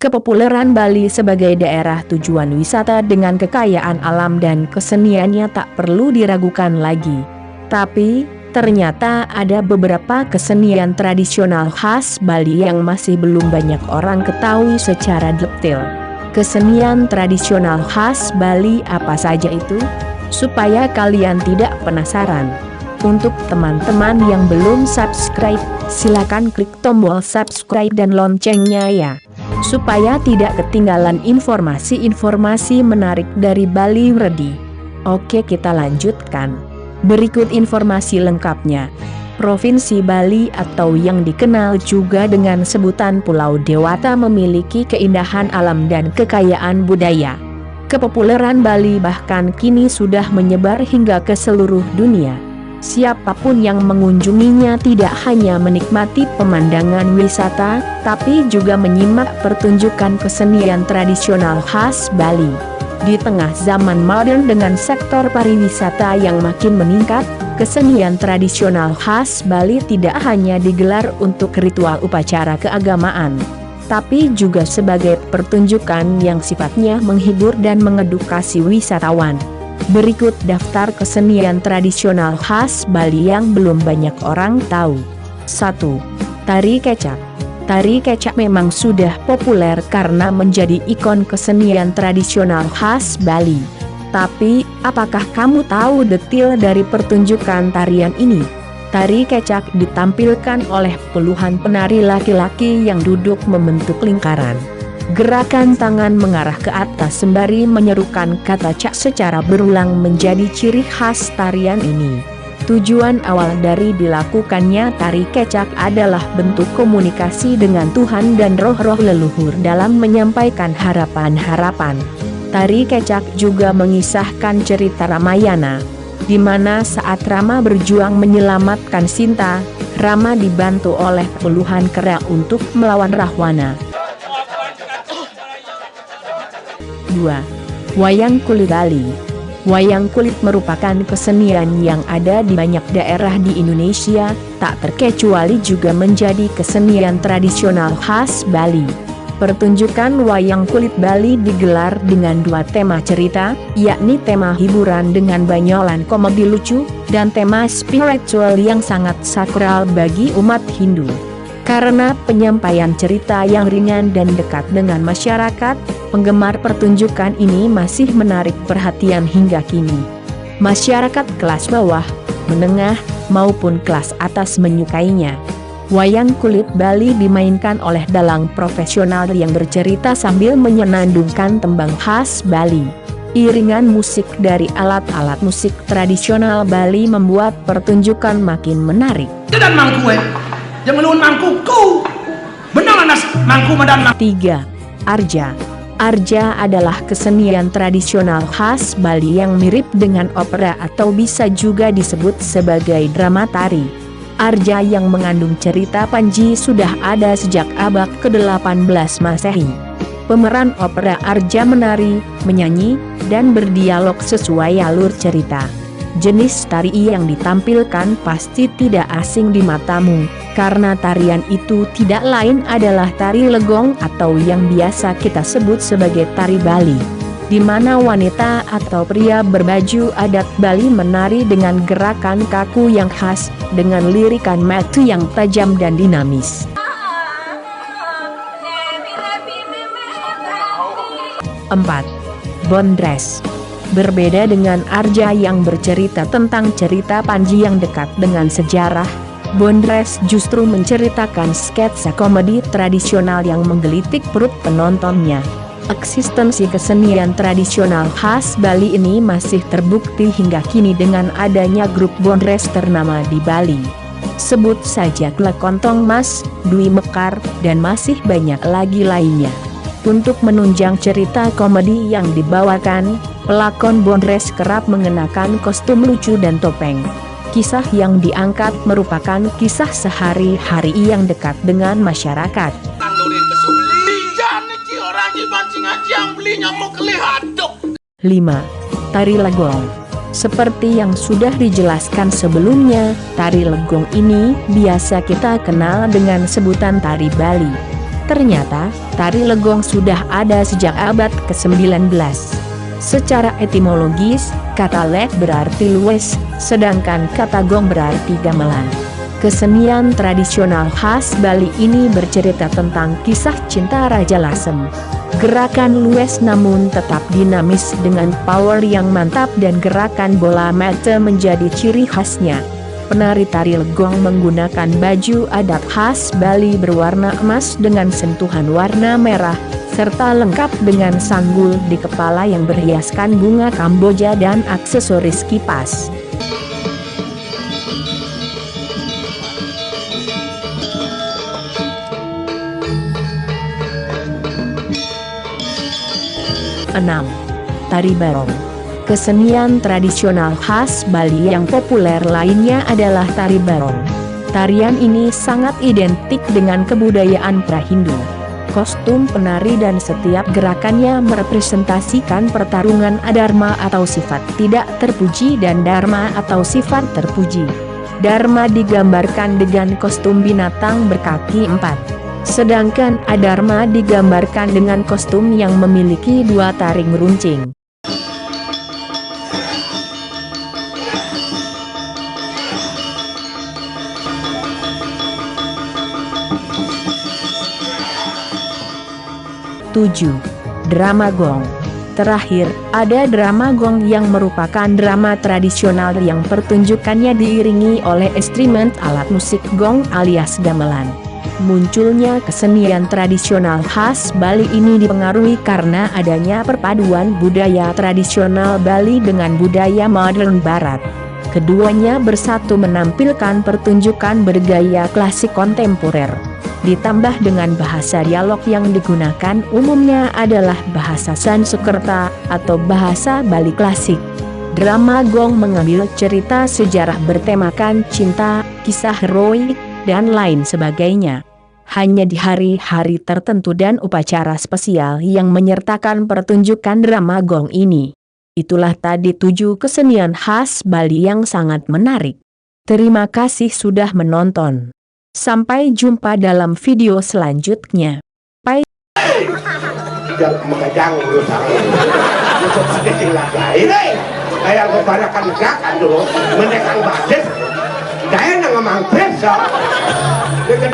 Kepopuleran Bali sebagai daerah tujuan wisata dengan kekayaan alam dan keseniannya tak perlu diragukan lagi. Tapi, ternyata ada beberapa kesenian tradisional khas Bali yang masih belum banyak orang ketahui secara detail. Kesenian tradisional khas Bali apa saja itu? Supaya kalian tidak penasaran. Untuk teman-teman yang belum subscribe, silakan klik tombol subscribe dan loncengnya ya, supaya tidak ketinggalan informasi-informasi menarik dari Bali Ready. Oke, kita lanjutkan. Berikut informasi lengkapnya. Provinsi Bali atau yang dikenal juga dengan sebutan Pulau Dewata memiliki keindahan alam dan kekayaan budaya. Kepopuleran Bali bahkan kini sudah menyebar hingga ke seluruh dunia. Siapapun yang mengunjunginya tidak hanya menikmati pemandangan wisata, tapi juga menyimak pertunjukan kesenian tradisional khas Bali. Di tengah zaman modern dengan sektor pariwisata yang makin meningkat, kesenian tradisional khas Bali tidak hanya digelar untuk ritual upacara keagamaan, tapi juga sebagai pertunjukan yang sifatnya menghibur dan mengedukasi wisatawan. Berikut daftar kesenian tradisional khas Bali yang belum banyak orang tahu. 1. Tari Kecak. Tari Kecak memang sudah populer karena menjadi ikon kesenian tradisional khas Bali. Tapi, apakah kamu tahu detail dari pertunjukan tarian ini? Tari Kecak ditampilkan oleh puluhan penari laki-laki yang duduk membentuk lingkaran. Gerakan tangan mengarah ke atas sembari menyerukan kata cak secara berulang menjadi ciri khas tarian ini. Tujuan awal dari dilakukannya tari kecak adalah bentuk komunikasi dengan Tuhan dan roh-roh leluhur dalam menyampaikan harapan-harapan. Tari kecak juga mengisahkan cerita Ramayana, di mana saat Rama berjuang menyelamatkan Sinta, Rama dibantu oleh puluhan kera untuk melawan Rahwana. 2. Wayang Kulit Bali. Wayang kulit merupakan kesenian yang ada di banyak daerah di Indonesia, tak terkecuali juga menjadi kesenian tradisional khas Bali. Pertunjukan wayang kulit Bali digelar dengan dua tema cerita, yakni tema hiburan dengan banyolan komedi lucu, dan tema spiritual yang sangat sakral bagi umat Hindu. Karena penyampaian cerita yang ringan dan dekat dengan masyarakat, penggemar pertunjukan ini masih menarik perhatian hingga kini. Masyarakat kelas bawah, menengah, maupun kelas atas menyukainya. Wayang kulit Bali dimainkan oleh dalang profesional yang bercerita sambil menyenandungkan tembang khas Bali. Iringan musik dari alat-alat musik tradisional Bali membuat pertunjukan makin menarik. Dan mangku jangan mangkuku. Benar nas mangku madan. 3. Arja. Arja adalah kesenian tradisional khas Bali yang mirip dengan opera atau bisa juga disebut sebagai drama tari. Arja yang mengandung cerita Panji sudah ada sejak abad ke-18 Masehi. Pemeran opera Arja menari, menyanyi, dan berdialog sesuai alur cerita. Jenis tari yang ditampilkan pasti tidak asing di matamu, karena tarian itu tidak lain adalah tari legong atau yang biasa kita sebut sebagai tari Bali, di mana wanita atau pria berbaju adat Bali menari dengan gerakan kaku yang khas, dengan lirikan mata yang tajam dan dinamis. 4. Bondres. Berbeda dengan Arja yang bercerita tentang cerita Panji yang dekat dengan sejarah, Bondres justru menceritakan sketsa komedi tradisional yang menggelitik perut penontonnya. Eksistensi kesenian tradisional khas Bali ini masih terbukti hingga kini dengan adanya grup Bondres ternama di Bali. Sebut saja Klekontong Mas, Dwi Mekar, dan masih banyak lagi lainnya. Untuk menunjang cerita komedi yang dibawakan, pelakon Bondres kerap mengenakan kostum lucu dan topeng. Kisah yang diangkat merupakan kisah sehari-hari yang dekat dengan masyarakat. 5. Tari Legong. Seperti yang sudah dijelaskan sebelumnya, tari legong ini biasa kita kenal dengan sebutan tari Bali. Ternyata, tari legong sudah ada sejak abad ke-19. Secara etimologis, kata lek berarti luwes, sedangkan kata gong berarti gamelan. Kesenian tradisional khas Bali ini bercerita tentang kisah cinta Raja Lasem. Gerakan luwes namun tetap dinamis dengan power yang mantap dan gerakan bola mata menjadi ciri khasnya. Penari tari legong menggunakan baju adat khas Bali berwarna emas dengan sentuhan warna merah, serta lengkap dengan sanggul di kepala yang berhiaskan bunga Kamboja dan aksesoris kipas. Tari Barong. Kesenian tradisional khas Bali yang populer lainnya adalah tari barong. Tarian ini sangat identik dengan kebudayaan pra-Hindu. Kostum penari dan setiap gerakannya merepresentasikan pertarungan adharma atau sifat tidak terpuji dan dharma atau sifat terpuji. Dharma digambarkan dengan kostum binatang berkaki 4. Sedangkan adharma digambarkan dengan kostum yang memiliki 2 taring runcing. Drama gong. Terakhir, ada drama gong yang merupakan drama tradisional yang pertunjukannya diiringi oleh instrumen alat musik gong alias gamelan. Munculnya kesenian tradisional khas Bali ini dipengaruhi karena adanya perpaduan budaya tradisional Bali dengan budaya modern barat. Keduanya bersatu menampilkan pertunjukan bergaya klasik kontemporer. Ditambah dengan bahasa dialog yang digunakan umumnya adalah bahasa Sanskerta atau bahasa Bali klasik. Drama gong mengambil cerita sejarah bertemakan cinta, kisah heroik, dan lain sebagainya. Hanya di hari-hari tertentu dan upacara spesial yang menyertakan pertunjukan drama gong ini. Itulah tadi 7 kesenian khas Bali yang sangat menarik. Terima kasih sudah menonton. Sampai jumpa dalam video selanjutnya. Bye. Tidak mengadang urusan untuk sedikit lagi kayak kebarakan gerakan dulu menekang basis daya nang ngamang presa